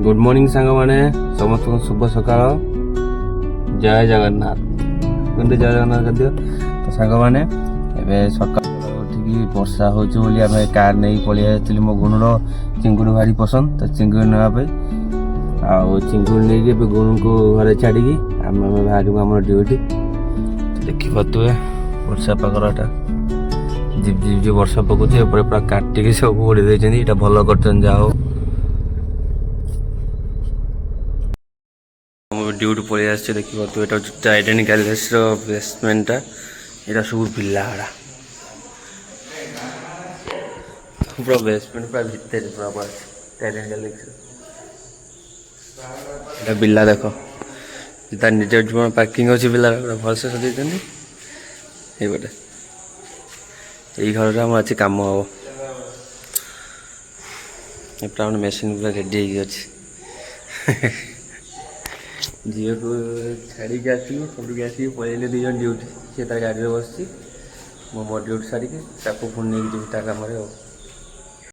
good morning सांग मैंने समस्त शुभ सकाल जय जगन्नाथ जय जगन्नाथ कर दियो तो सांग मैंने सकाल उठिकी वर्षा हो कार नहीं पलि मो गुणुर चिंगुड़ी भारी पसंद तो चिंगुड़ी नापे आउ चिंगुड़ी नहीं गुणु को घरे छाड़ी आम बाहर आम ड्यूटी देखी पारे वर्षा पागटा झिप झिप झिप वर्षा पकाउे पूरा काटिकी सब उड़ी देते भल कर जाओ ड्यूटी पलि आस देखिए यहाँ टाइटानिक आइलैंड्स बेसमेंटा यहाँ सब पिलाड़ा पूरा बेसमेंट पूरा भितर पूरा टाइटानिक आइलैंड्स बिला देख तार निज जीवन पार्किंग अच्छी पिला भलसे सजाई ये गोटे यही घर आम अच्छे कम हम पूरा मेसीन पूरा रेडी अच्छे झील को छाड़ी आसलु सब आसिक पलैले दुजन ड्यूटी सी तार गाड़ी में बस मो ड्यूटी सारिकी पुणी नहीं जी कम